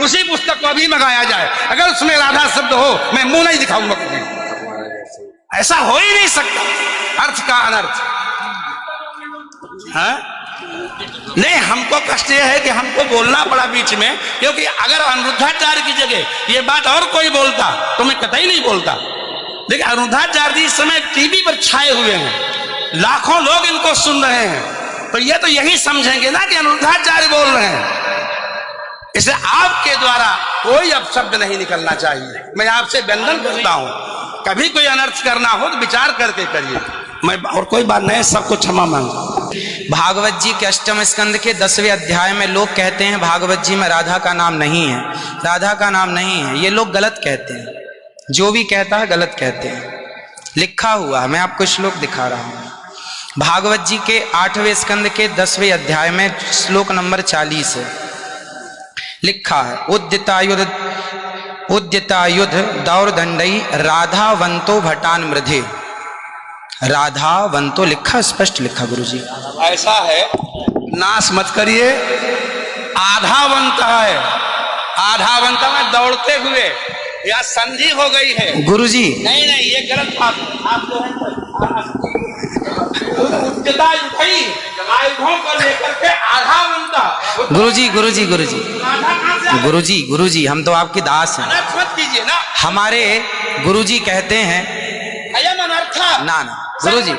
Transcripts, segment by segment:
उसी पुस्तक को अभी मंगाया जाए, अगर उसमें राधा शब्द हो मैं मुंह नहीं दिखाऊंगा कभी। ऐसा हो ही नहीं सकता, अर्थ का अनर्थ। हाँ? नहीं, हमको कष्ट यह है कि हमको बोलना पड़ा बीच में, क्योंकि अगर अनिरुद्धाचार्य की जगह ये बात और कोई बोलता तो मैं कतई नहीं बोलता। लेकिन अनिरुद्धाचार्य जी इस समय टीवी पर छाए हुए हैं, लाखों लोग इनको सुन रहे हैं, तो ये तो यही समझेंगे ना कि अनिरुद्धाचार्य बोल रहे हैं। इसलिए आपके द्वारा कोई अपशब्द नहीं निकलना चाहिए। मैं आपसे वंदन करता हूं, कभी कोई अनर्थ करना हो तो विचार करके करिए। मैं और कोई बात नहीं, सबको क्षमा मांगता। भागवत जी के 8वें स्कंद के 10वें अध्याय में लोग कहते हैं भागवत जी में राधा का नाम नहीं है, राधा का नाम नहीं है। ये लोग गलत कहते हैं, जो भी कहता है गलत कहते हैं। लिखा हुआ है, मैं आपको श्लोक दिखा रहा हूं। भागवत जी के 8वें स्कंद के 10वें अध्याय में श्लोक नंबर 40 है, लिखा है उद्यतायुध दौरदंडई राधावंतो भटान मृधे। राधावंतो लिखा, स्पष्ट लिखा गुरुजी। ऐसा है, नाश मत करिए। आधावंत है, आधावंत में दौड़ते हुए, या संधि हो गई है गुरुजी। नहीं नहीं, ये गलत बात है। आप जो है आयुधों को लेकर के आधावंत। गुरुजी गुरुजी गुरुजी गुरुजी गुरुजी, हम तो आपके दास हैं, मत कीजिए ना। हमारे गुरुजी कहते हैं ना ना गुरुजी,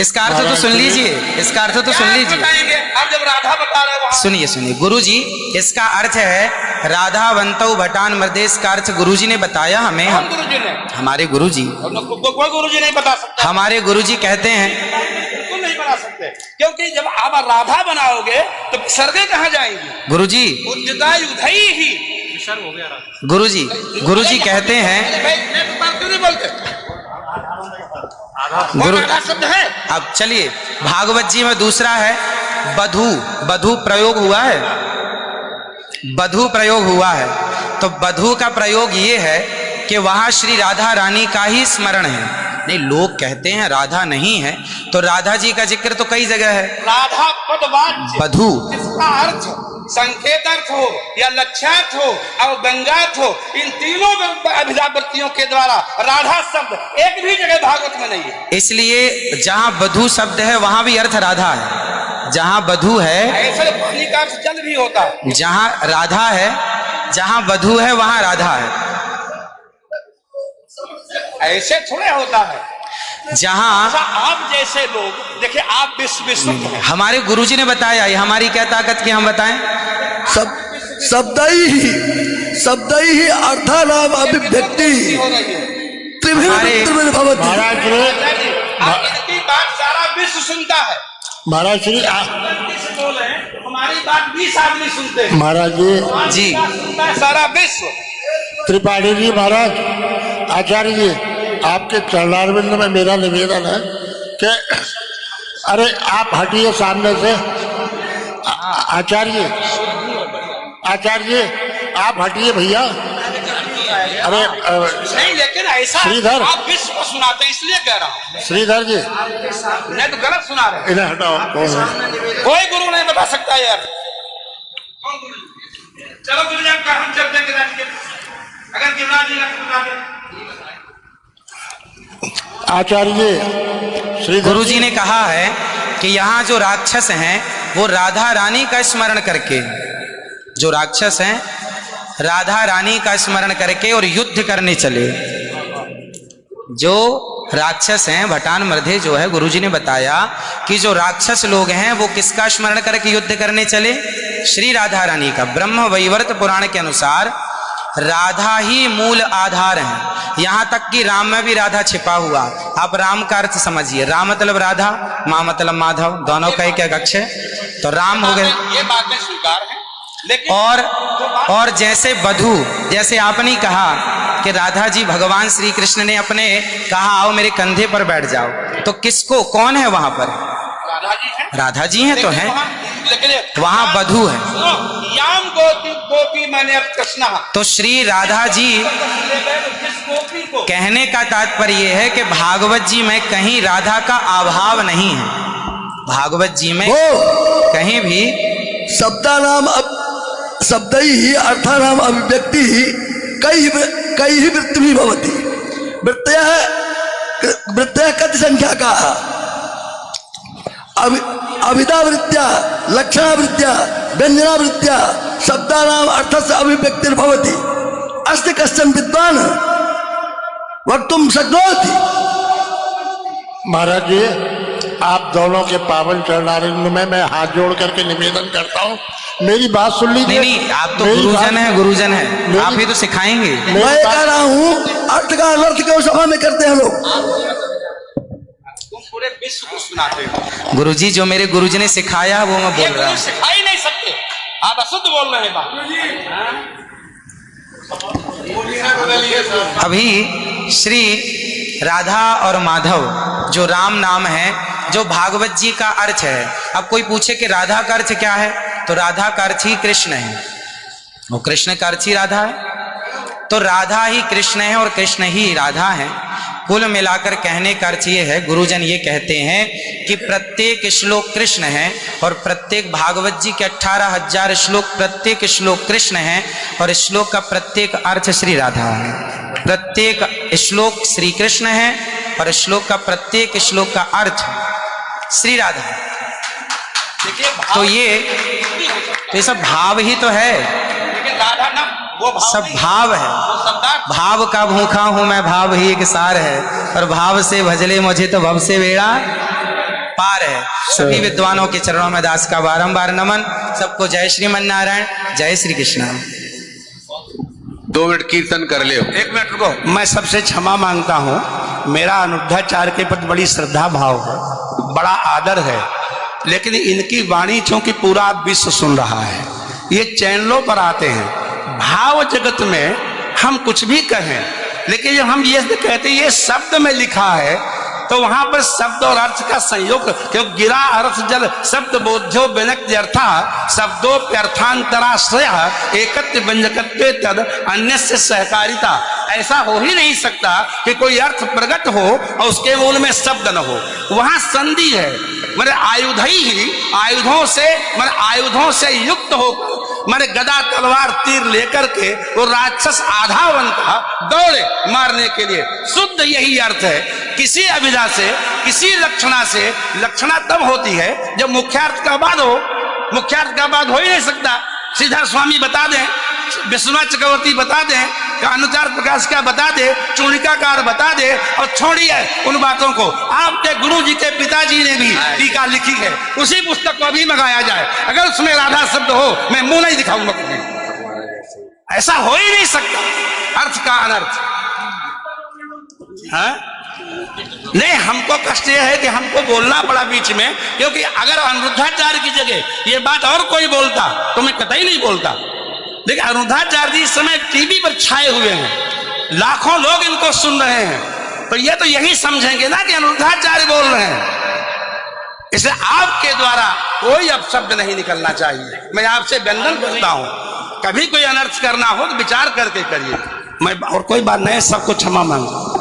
इसका अर्थ तो सुन लीजिए, इसका अर्थ तो सुन लीजिए। आप जब राधा बता रहे हो, सुनिए सुनिए गुरुजी, इसका अर्थ है राधावंतो भटान मृदेश का अर्थ गुरुजी ने बताया हमें। गुरुजी ने, हमारे गुरुजी, कोई गुरुजी नहीं बता सकता। हमारे गुरुजी कहते हैं बिल्कुल नहीं बना सकते, क्योंकि जब आप राधा बनाओगे तो सर्गे कहाँ जाएंगी? गुरुजी ही गुरुजी, गुरुजी कहते हैं क्यों नहीं बोलते? गुरु शब्द है। अब चलिए, भागवत जी में दूसरा है बधू। बधू प्रयोग हुआ है, बधू प्रयोग हुआ है। तो बधू का प्रयोग ये है कि वहां श्री राधा रानी का ही स्मरण है। नहीं, लोग कहते हैं राधा नहीं है, तो राधा जी का जिक्र तो कई जगह है। राधा पदवाच्य बधू, जिसका अर्थ संकेत अर्थ हो या लक्ष्यार्थ हो और व्यंग्यार्थ हो, इन तीनों अभिधावृत्तियों के द्वारा राधा शब्द एक भी जगह भागवत में नहीं है। इसलिए जहां बधू शब्द है वहां भी अर्थ राधा है। जहां बधू है, ऐसे पानी का अर्थ जल भी होता है। जहां राधा है, जहां बधू है वहां राधा है। ऐसे थोड़े होता है। जहां आप जैसे लोग देखिए, आप विश्व हमारे गुरुजी ने बताया, ये हमारी क्या ताकत की हम बताएं? शब्द ही अर्थानाम अभिव्यक्ति इनकी बात सारा विश्व सुनता है। महाराज श्री बोले हमारी बात 20 आदमी सुनते हैं। महाराज जी सुनता है सारा विश्व। त्रिपाठी जी, महाराज आचार्य जी, आपके चरणारविंद में मेरा निवेदन है कि अरे आप हटिए सामने से। आचार्य आप हटिए भैया। अरे नहीं, लेकिन ऐसा श्रीधर, आप विश्व को सुनाते हैं इसलिए कह रहा हूँ। श्रीधर जी नहीं तो गलत सुना रहे। इन्हें हटाओ। कोई गुरु नहीं बता सकता यार। चलो गुरुजन का हम चलते हैं, अगर गिरिराज जी का आचार्य श्री गुरुजी ने कहा है कि यहाँ जो राक्षस हैं वो राधा रानी का स्मरण करके, जो राक्षस हैं राधा रानी का स्मरण करके और युद्ध करने चले। जो राक्षस हैं भटान मृधे जो है, गुरुजी ने बताया कि जो राक्षस लोग हैं वो किसका स्मरण करके युद्ध करने चले? श्री राधा रानी का। ब्रह्म वैवर्त पुराण के अनुसार राधा ही मूल आधार है। यहां तक कि राम में भी राधा छिपा हुआ। आप राम का अर्थ समझिए, राम मतलब राधा, माँ मतलब माधव, दोनों का एक अक्ष है, तो राम हो गए। ये बातें स्वीकार हैं, लेकिन और जैसे बधू, जैसे आपने कहा कि राधा जी भगवान श्री कृष्ण ने अपने कहा आओ मेरे कंधे पर बैठ जाओ, तो किसको, कौन है वहां पर? राधा जी हैं तो हैं, वहां बधू है। याम गोपी मैंने कृष्णा, तो श्री राधा जी कहने का तात्पर्य यह है कि भागवत जी में कहीं राधा का अभाव नहीं शब्दैः अर्थानाम अभिव्यक्ति कई वृत्तिभिः भवति। वृत्तयः कति संख्याकाः? अभिधावृत्त्या, लक्षणावृत्त्या, व्यंजनावृत्त्या शब्दानाम अर्थस्य अभिव्यक्तिर्भवति। अस्ति कश्चन विद्वान् वक्तुं शक्नोति? महाराज जी, आप दोनों के पावन चरणारविंद में मैं हाथ जोड़ करके निवेदन करता हूँ, मेरी बात सुन लीजिए। नहीं, आप तो गुरुजन है, गुरुजन है, आप ही तो सिखाएंगे। मैं कह रहा हूँ अर्थ का अनर्थ क्यों सभा में करते हैं लोग? पूरे विश्व को सुनाते हो। गुरुजी, जो मेरे गुरुजी ने सिखाया वो मैं बोल रहा हूँ। सिखा ही नहीं सकते, आप अशुद्ध बोल रहे हैं बात। अभी श्री राधा और माधव जो राम नाम है, जो भागवत जी का अर्थ है। अब कोई पूछे कि राधा का अर्थ क्या है, तो राधा का अर्थ ही कृष्ण है, वो कृष्ण का अर्थ ही राधा है। तो राधा ही कृष्ण है और कृष्ण ही राधा है। कुल मिलाकर कहने का अर्थ ये है, गुरुजन ये कहते हैं कि प्रत्येक श्लोक कृष्ण है और प्रत्येक भागवत जी के 18,000 श्लोक, प्रत्येक श्लोक कृष्ण है और श्लोक का प्रत्येक अर्थ श्री राधा है। प्रत्येक श्लोक श्री कृष्ण है और श्लोक का प्रत्येक श्लोक का अर्थ श्री राधा है। तो ये सब भाव ही तो है, लेकिन राधा ना वो भाव सब नहीं, भाव है। वो शब्दार्थ। भाव का भूखा हूं मैं, भाव ही एक सार है, और भाव से भजले मुझे तो भव से बेड़ा पार है। सभी विद्वानों के चरणों में दास का बारंबार नमन। सबको जय श्रीमन नारायण, जय श्री कृष्ण। 2 मिनट कीर्तन कर ले। 1 मिनट रुको, मैं सबसे क्षमा मांगता हूँ। मेरा अनिरुद्धाचार्य के प्रति बड़ी श्रद्धा भाव है, बड़ा आदर है, लेकिन इनकी वाणी चूंकि पूरा विश्व सुन रहा है, ये चैनलों पर आते हैं। भाव जगत में हम कुछ भी कहें, लेकिन जब हम ये कहते हैं ये शब्द में लिखा है, तो वहां पर शब्द और अर्थ का संयोग, क्यों गिरा अर्थ जल शब्द बोध्यो व्यनक्ति अर्था शब्दोप्यर्थांतराश्रय एकत्व व्यंजकत्वे तद अन्य से सहकारिता। ऐसा हो ही नहीं सकता कि कोई अर्थ प्रकट हो और उसके मूल में शब्द न हो। वहां संधि है, मेरे आयुधों से युक्त होकर मारे गदा तलवार तीर लेकर के वो राक्षस आधा बनता दौड़े मारने के लिए। शुद्ध यही अर्थ है। किसी अभिधा से, किसी लक्षणा से, लक्षणा तब होती है जब मुख्यार्थ का बाद हो। मुख्यार्थ का बाद हो ही नहीं सकता। श्रीधर स्वामी बता दें, विश्वनाथ चक्रवर्ती बता दें, अनुचार प्रकाश का बता दे, चूड़िकाकार बता दे, और छोड़िए उन बातों को। आपके गुरु जी के पिताजी ने भी टीका लिखी है, उसी पुस्तक को अभी मंगाया जाए। अगर उसमें राधा शब्द हो, मैं मुंह नहीं दिखाऊंगा कभी। ऐसा हो ही नहीं सकता अर्थ का अनर्थ। हाँ? नहीं, हमको कष्ट यह है कि हमको बोलना पड़ा बीच में, क्योंकि अगर अनिरुद्धाचार्य की जगह ये बात और कोई बोलता तो मैं कतई नहीं बोलता। देखिए, अनिरुद्धाचार्य जी इस समय टीवी पर छाए हुए हैं, लाखों लोग इनको सुन रहे हैं, तो ये तो यही समझेंगे ना कि अनिरुद्धाचार्य बोल रहे हैं। इसलिए आपके द्वारा कोई अपशब्द नहीं निकलना चाहिए। मैं आपसे वंदन करता हूं, कभी कोई अनर्थ करना हो तो विचार करके करिए। मैं और कोई बात नहीं, सबको क्षमा मांगता हूं।